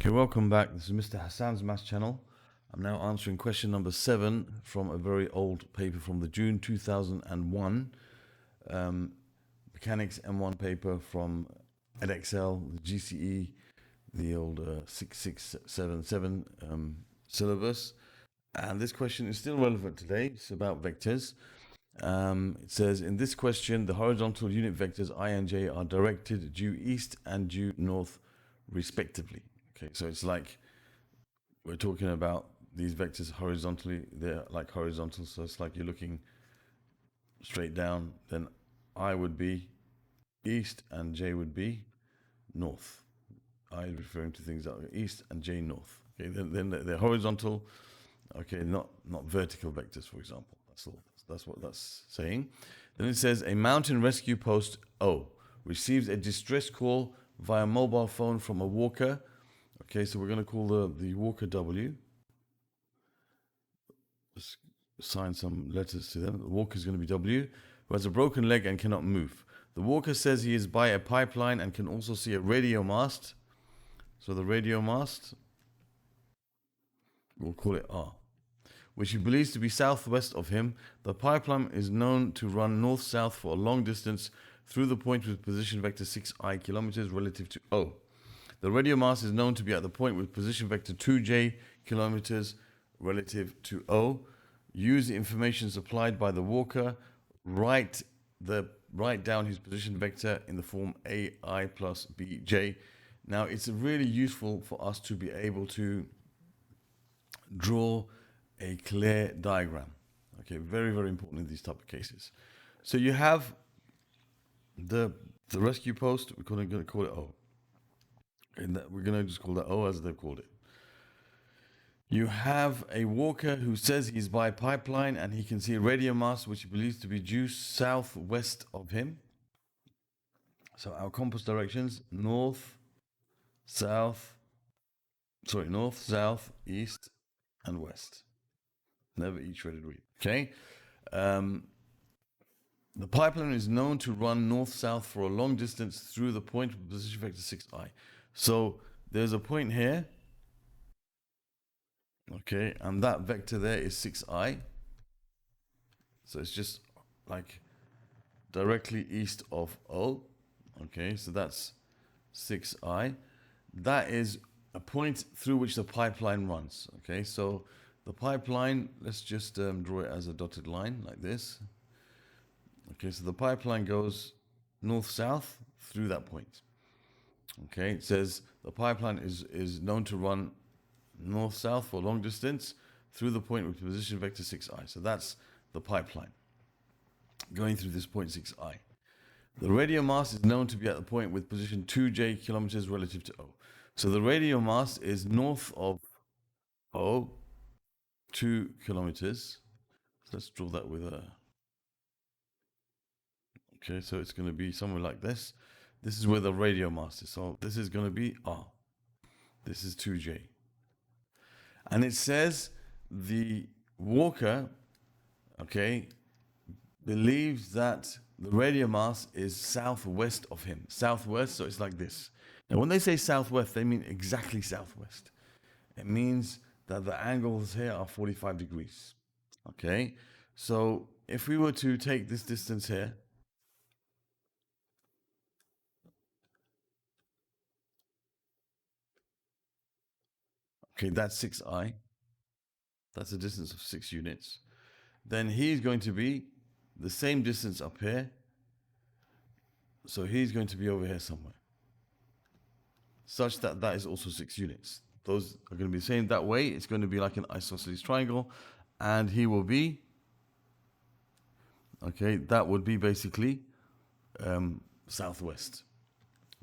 Okay, welcome back. This is Mr. Hassan's Maths channel. I'm now answering question number 7 from a very old paper from the June 2001 Mechanics M1 paper from Edexcel, the GCE, the old 6677 syllabus. And this question is still relevant today. It's about vectors. It says, in this question, the horizontal unit vectors I and j are directed due east and due north, respectively. Okay, so it's like we're talking about these vectors horizontally. They're like horizontal, so it's like you're looking straight down. Then I would be east and j would be north. I is referring to things that are east and j north. Okay, then they're horizontal. Okay, not vertical vectors, for example. That's what that's saying. Then it says a mountain rescue post O receives a distress call via mobile phone from a walker. Okay, so we're going to call the walker W. Let's assign some letters to them. The walker is going to be W, who has a broken leg and cannot move. The walker says he is by a pipeline and can also see a radio mast. So the radio mast, we'll call it R, which he believes to be southwest of him. The pipeline is known to run north-south for a long distance through the point with position vector 6i kilometers relative to O. The radio mast is known to be at the point with position vector 2j kilometers relative to O. Use the information supplied by the walker. Write down his position vector in the form AI plus BJ. Now, it's really useful for us to be able to draw a clear diagram. Okay, very, very important in these type of cases. So you have the rescue post. We're going to call it O. And we're going to just call that O as they've called it. You have a walker who says he's by pipeline and he can see a radio mast which he believes to be due southwest of him. So our compass directions, north, south, east, and west. Never each ready to read. Okay. The pipeline is known to run north-south for a long distance through the point with position vector 6i. So there's a point here. Okay, and that vector there is 6i. So it's just like directly east of O. Okay, so that's 6i. That is a point through which the pipeline runs. Okay, so the pipeline, let's just draw it as a dotted line like this. Okay, so the pipeline goes north-south through that point. Okay, it says the pipeline is known to run north-south for a long distance through the point with position vector 6i. So that's the pipeline going through this point 6i. The radio mast is known to be at the point with position 2j kilometers relative to O. So the radio mast is north of O, 2 kilometers. So let's draw that with a... Okay, so it's going to be somewhere like this. This is where the radio mast is. So this is going to be R. This is 2j. And it says the walker, okay, believes that the radio mast is southwest of him. Southwest, so it's like this. Now, when they say southwest, they mean exactly southwest. It means that the angles here are 45 degrees. Okay, so if we were to take this distance here, okay, that's 6i. That's a distance of 6 units. Then he's going to be the same distance up here. So he's going to be over here somewhere, such that that is also 6 units. Those are going to be the same that way. It's going to be like an isosceles triangle. And he will be, okay, that would be basically southwest.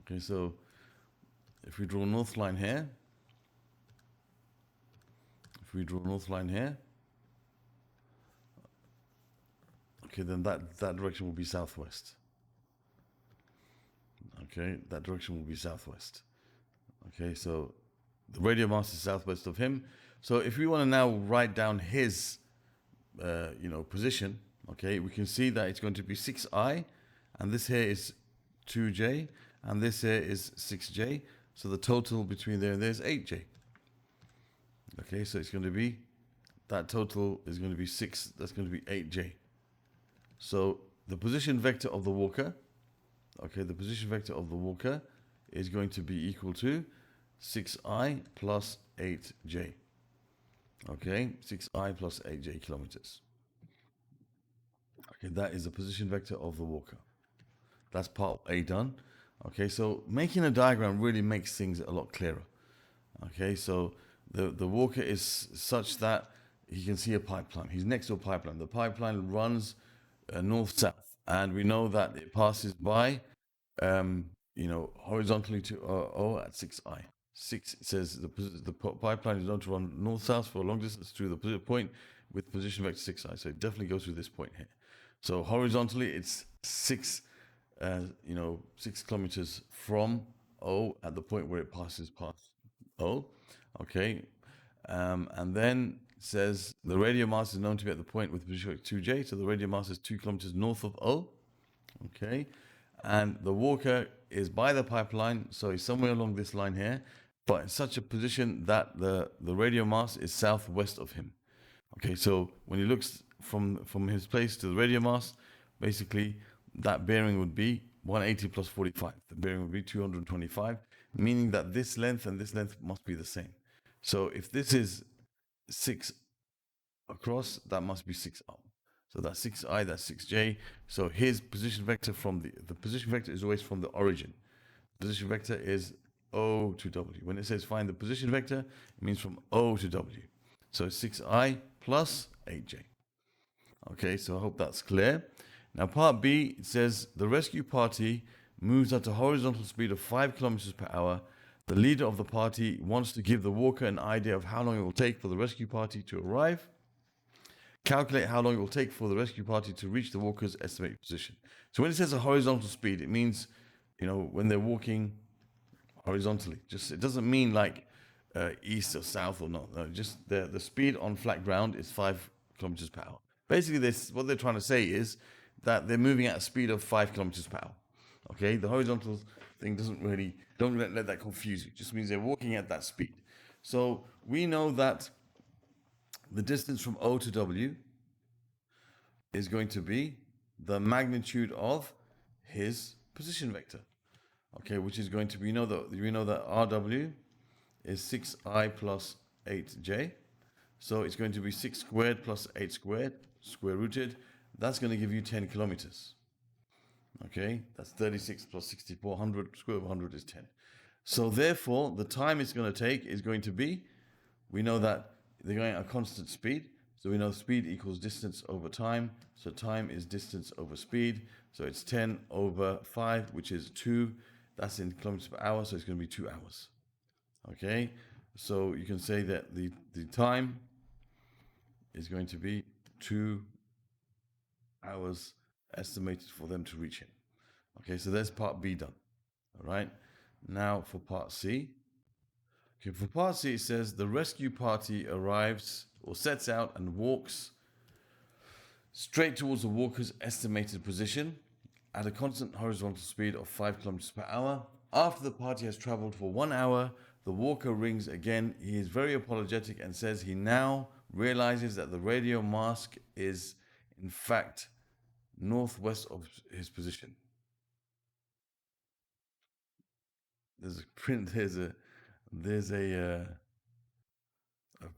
Okay, so if we draw a north line here, okay, then that direction will be southwest. Okay, that direction will be southwest. Okay, so the radio mast is southwest of him. So if we want to now write down his, position, okay, we can see that it's going to be 6i, and this here is 2j, and this here is 6j. So the total between there and there is 8j. Okay, so it's going to be, that total is going to be 6, that's going to be 8j. So the position vector of the walker, okay, the position vector of the walker is going to be equal to 6i plus 8j. Okay, 6i plus 8j kilometers. Okay, that is the position vector of the walker. That's part A done. Okay, so making a diagram really makes things a lot clearer. Okay, so the walker is such that he can see a pipeline. He's next to a pipeline. The pipeline runs north-south, and we know that it passes by, horizontally to O at 6i. 6, it says the pipeline is known to run north-south for a long distance through the point with position vector 6i. So it definitely goes through this point here. So horizontally, it's 6 kilometers from O at the point where it passes past O. Okay. And then it says the radial mass is known to be at the point with position vector 2j. So the radial mass is 2 kilometers north of O. Okay. And the walker is by the pipeline, so he's somewhere along this line here, but in such a position that the radial mass is southwest of him. Okay, so when he looks from his place to the radial mass, basically that bearing would be 180 plus 45. The bearing would be 225, meaning that this length and this length must be the same. So if this is 6 across, that must be 6 up. So that's 6i, that's 6j. So his position vector from the position vector is always from the origin. Position vector is O to W. When it says find the position vector, it means from O to W. So 6i plus 8j. Okay, so I hope that's clear. Now part B, it says the rescue party moves at a horizontal speed of 5 kilometers per hour. The leader of the party wants to give the walker an idea of how long it will take for the rescue party to arrive. Calculate how long it will take for the rescue party to reach the walker's estimated position. So when it says a horizontal speed, it means, when they're walking horizontally. Just, it doesn't mean like east or south or not. No, just the speed on flat ground is 5 kilometers per hour. Basically, what they're trying to say is that they're moving at a speed of 5 kilometers per hour. Okay, the horizontal thing don't let that confuse you. It just means they're walking at that speed. So we know that the distance from O to W is going to be the magnitude of his position vector. Okay, which is going to be, we know that RW is 6i plus 8j. So it's going to be 6 squared plus 8 squared, square rooted. That's going to give you 10 kilometers. Okay, that's 36 plus 64, 100, square root of 100 is 10. So therefore, the time it's going to take is going to be, we know that they're going at a constant speed. So we know speed equals distance over time. So time is distance over speed. So it's 10 over 5, which is 2. That's in kilometers per hour. So it's going to be 2 hours. Okay. So you can say that the time is going to be 2 hours estimated for them to reach him. Okay. So there's part B done. All right. Now for part C. Okay, for part C, it says the rescue party arrives or sets out and walks straight towards the walker's estimated position at a constant horizontal speed of 5 kilometers per hour. After the party has traveled for 1 hour, the walker rings again. He is very apologetic and says he now realizes that the radio mask is in fact northwest of his position. There's a print, there's a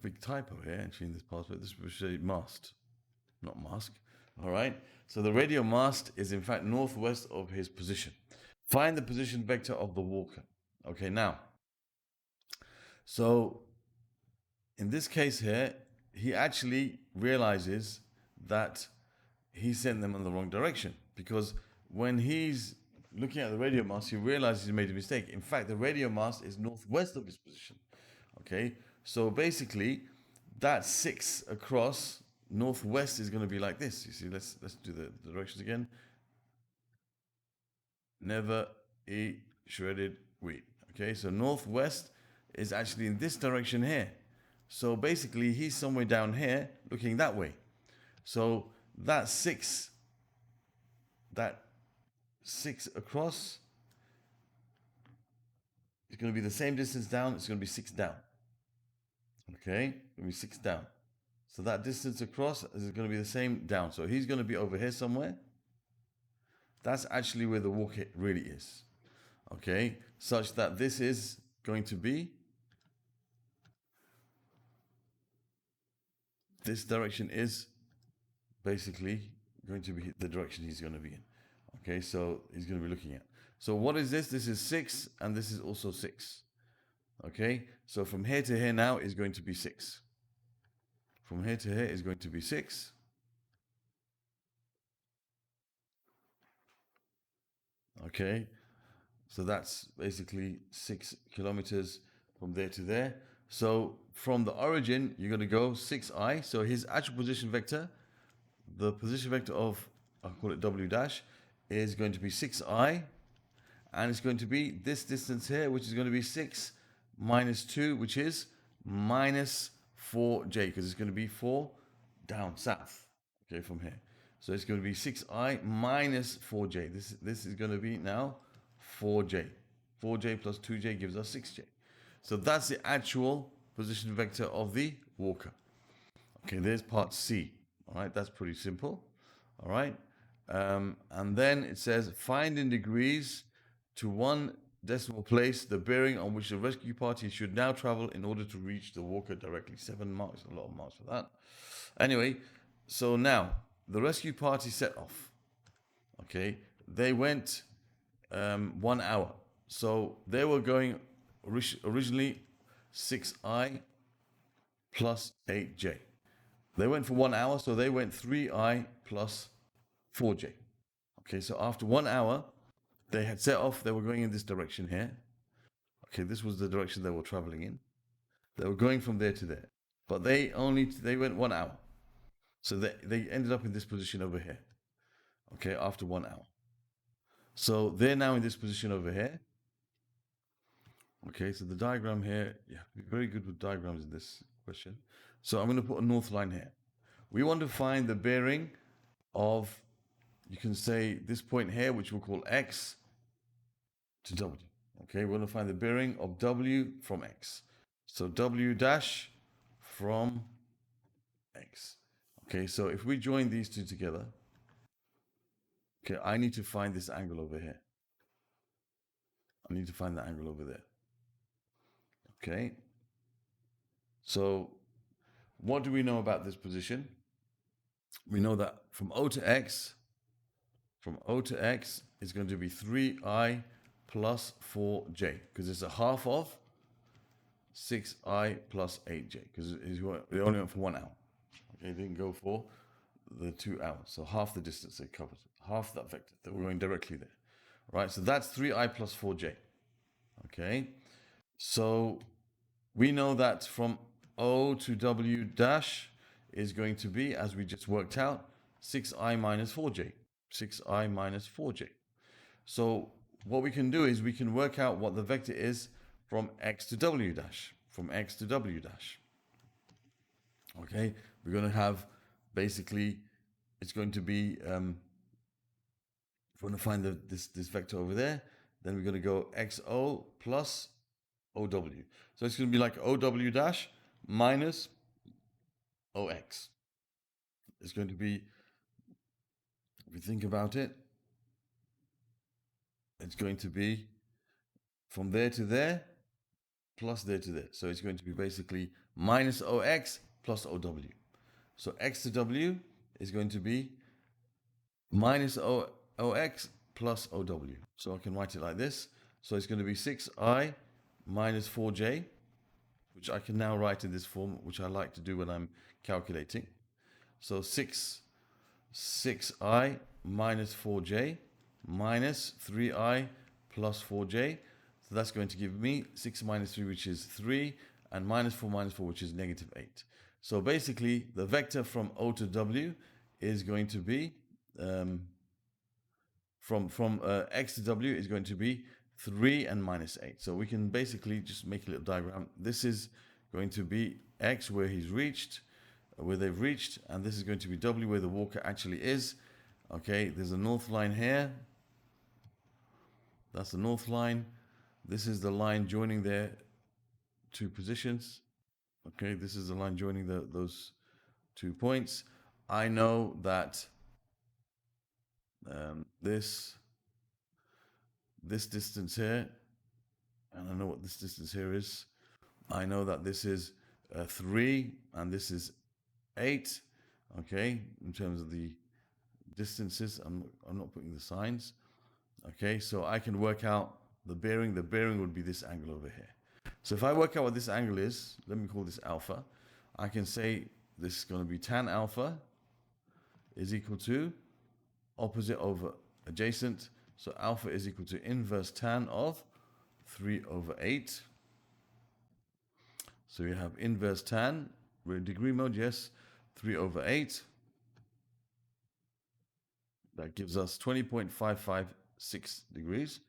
big typo here actually in this password. This should say mast, not mask. All right. So the radio mast is in fact northwest of his position. Find the position vector of the walker. Okay, now. So in this case here, he actually realizes that he sent them in the wrong direction, because when he's looking at the radio mast, he realizes he made a mistake. In fact, the radio mast is northwest of his position. Okay, so basically, that 6 across northwest is going to be like this. You see, let's do the directions again. Never eat shredded wheat. Okay, so northwest is actually in this direction here. So basically, he's somewhere down here looking that way. So that 6 across It's going to be the same distance down. It's going to be 6 down. Okay, it's going to be 6 down. So that distance across is going to be the same down. So he's going to be over here somewhere. That's actually where the walk really is. Okay, such that this is going to be, this direction is basically going to be the direction he's going to be in. Okay, so he's going to be looking at. So what is this? This is 6, and this is also 6. Okay, so from here to here now is going to be 6. From here to here is going to be 6. Okay, so that's basically 6 kilometers from there to there. So from the origin, you're going to go 6i. So his actual position vector, the position vector of, I'll call it W dash, is going to be 6i. And it's going to be this distance here, which is going to be 6 minus 2, which is minus 4j, because it's going to be 4 down south, okay, from here. So it's going to be 6i minus 4j. This is going to be now 4j. 4j plus 2j gives us 6j. So that's the actual position vector of the walker. Okay, there's part C. All right, that's pretty simple. All right. And then it says find in degrees to one decimal place the bearing on which the rescue party should now travel in order to reach the walker directly. 7 marks, a lot of marks for that. Anyway, so now the rescue party set off. Okay, they went 1 hour. So they were going originally 6i plus 8j. They went for 1 hour, so they went 3i plus 4j. Okay, so after 1 hour, they had set off. They were going in this direction here. Okay, this was the direction they were traveling in. They were going from there to there, but they went 1 hour. So they ended up in this position over here. Okay, after 1 hour. So they're now in this position over here. Okay, so the diagram here, yeah, be very good with diagrams in this question. So I'm going to put a north line here. We want to find the bearing of, you can say this point here, which we'll call X to W. Okay, we want to find the bearing of W from X. So W dash from X. Okay, so if we join these two together, okay, I need to find this angle over here. I need to find the angle over there. Okay, so what do we know about this position? We know that from O to X is going to be 3i plus 4j, because it's a half of 6i plus 8j, because they only went for 1 hour. Okay, they didn't go for the 2 hours. So half the distance they covered, half that vector. They were going directly there. Right, so that's 3i plus 4j. Okay, so we know that from O to W dash is going to be, as we just worked out, 6i minus 4j. 6i minus 4j. So what we can do is we can work out what the vector is from X to W dash. From X to W dash. Okay, we're going to have, basically, it's going to be, if we're going to find this vector over there, then we're going to go XO plus OW. So it's going to be like OW dash minus OX. It's going to be, if you think about it, it's going to be from there to there plus there to there. So it's going to be basically minus OX plus OW. So X to W is going to be minus OX plus OW. So I can write it like this. So it's going to be 6i minus 4j, which I can now write in this form, which I like to do when I'm calculating. So 6i minus 4j minus 3i plus 4j. So that's going to give me 6 minus 3, which is 3, and minus 4, which is negative 8. So basically, the vector from O to W is going to be, from X to W is going to be 3 and minus 8. So we can basically just make a little diagram. This is going to be X, where they've reached, and this is going to be W, where the walker actually is. Okay, there's a north line here. That's the north line. This is the line joining their two positions. Okay, this is the line joining those 2 points. I know that this distance here, and I know what this distance here is. I know that this is 3 and this is 8. Okay, in terms of the distances, I'm not putting the signs. Okay, so I can work out the bearing. The bearing would be this angle over here. So if I work out what this angle is, let me call this alpha. I can say this is going to be tan alpha is equal to opposite over adjacent. So alpha is equal to inverse tan of 3 over 8. So we have inverse tan, we're in degree mode, yes, 3 over 8. That gives us 20.556 degrees.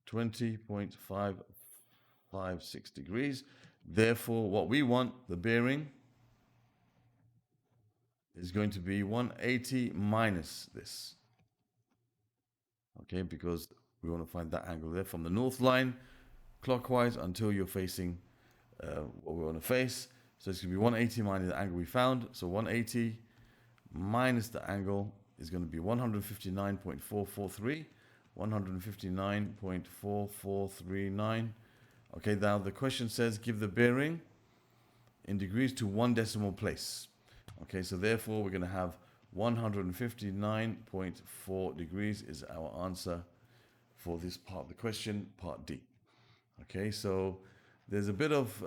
20.556 degrees. Therefore, what we want, the bearing, is going to be 180 minus this. Okay, because we want to find that angle there from the north line clockwise until you're facing what we want to face. So it's going to be 180 minus the angle we found. So 180 minus the angle is going to be 159.443. 159.4439. Okay, now the question says give the bearing in degrees to 1 decimal place. Okay, so therefore we're going to have 159.4 degrees is our answer for this part of the question, part D. Okay, so there's a bit of,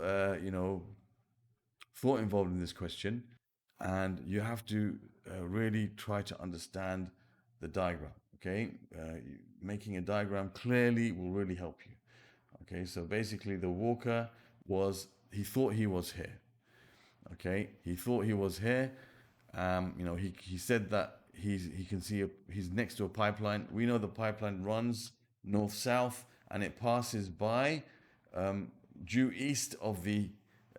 thought involved in this question, and you have to really try to understand the diagram. Okay, making a diagram clearly will really help you. Okay, so basically the walker he thought he was here. Okay, he thought he was here. He said that he can see he's next to a pipeline. We know the pipeline runs north-south and it passes by due east of the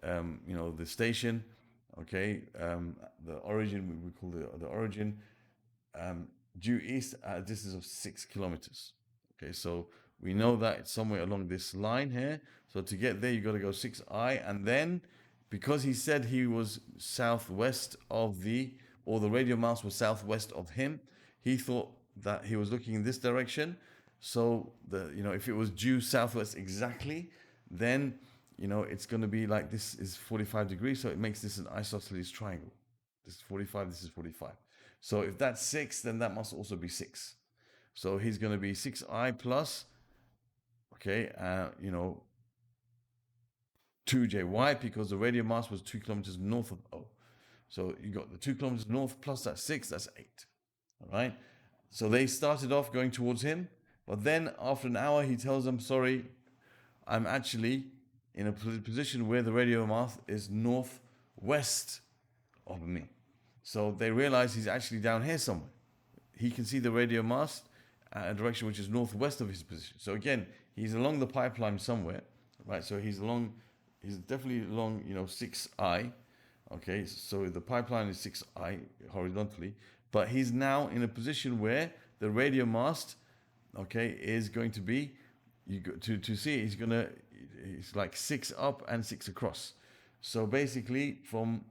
the station. Okay, the origin, we call the origin, due east at a distance of 6 kilometers. Okay, so we know that it's somewhere along this line here. So to get there, you got to go 6i, and then because he said he was southwest of the radio mouse was southwest of him, he thought that he was looking in this direction. So if it was due southwest exactly, then it's going to be like this is 45 degrees, so it makes this an isosceles triangle. This is 45, this is 45. So if that's 6, then that must also be 6. So he's going to be 6i plus, 2j. Why? Because the radio mass was 2 kilometers north of O. So you got the 2 kilometers north plus that 6, that's 8. All right? So they started off going towards him, but then after an hour, he tells them, sorry, I'm actually in a position where the radio mast is northwest of me. So they realize he's actually down here somewhere. He can see the radio mast at a direction which is northwest of his position. So again, he's along the pipeline somewhere, right? So he's definitely along, 6i. Okay, so the pipeline is 6i horizontally, but he's now in a position where the radio mast, is going to be, to see it, it's like 6 up and 6 across. So basically from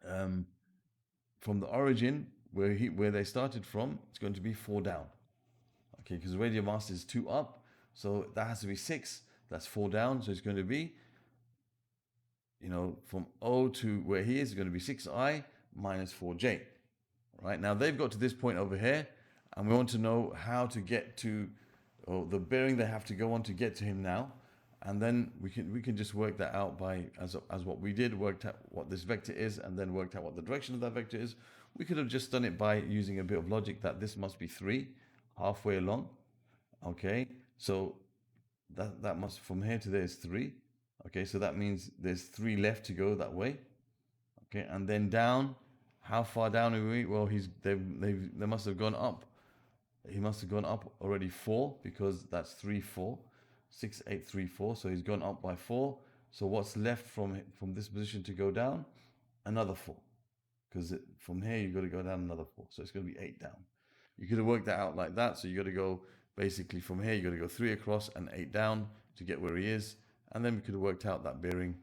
the origin where they started from, it's going to be 4 down. Okay, because the radio mast is 2 up, so that has to be 6. That's 4 down, so it's going to be, from O to where he is, it's going to be 6i minus 4j. Right, now they've got to this point over here, and we want to know how to get to, the bearing they have to go on to get to him now. And then we can just work that out by, as what we did, worked out what this vector is, and then worked out what the direction of that vector is. We could have just done it by using a bit of logic that this must be 3 halfway along. Okay, so that must, from here to there is 3. Okay, so that means there's 3 left to go that way. Okay, and then down, how far down are we? Well, they must have gone up. He must have gone up already 4, because that's 3, 4. 6, 8, 3, 4. So he's gone up by 4. So what's left from this position to go down? Another 4. Because from here, you've got to go down another 4. So it's going to be 8 down. You could have worked that out like that. So you got to go basically from here, you got to go 3 across and 8 down to get where he is. And then we could have worked out that bearing,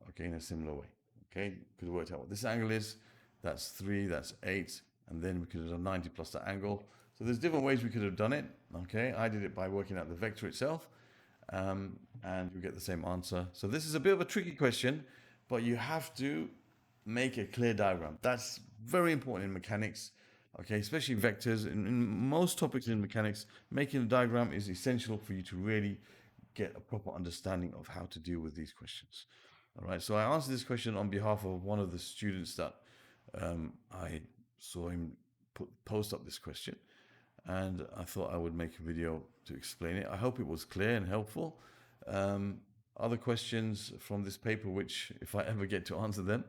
okay, in a similar way. Okay, could have worked out what this angle is. That's 3, that's 8. And then we could have done 90 plus that angle. So there's different ways we could have done it. Okay, I did it by working out the vector itself. And you get the same answer. So this is a bit of a tricky question, but you have to make a clear diagram. That's very important in mechanics, okay, especially vectors. In most topics in mechanics, making a diagram is essential for you to really get a proper understanding of how to deal with these questions. All right, so I answered this question on behalf of one of the students that I saw him post up this question, and I thought I would make a video to explain it. I hope it was clear and helpful. Other questions from this paper, which if I ever get to answer them,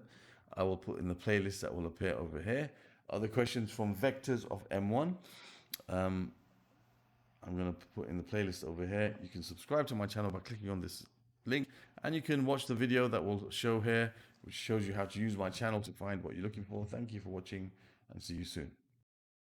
I will put in the playlist that will appear over here. Other questions from vectors of M1. I'm going to put in the playlist over here. You can subscribe to my channel by clicking on this link, and you can watch the video that will show here, which shows you how to use my channel to find what you're looking for. Thank you for watching, and see you soon.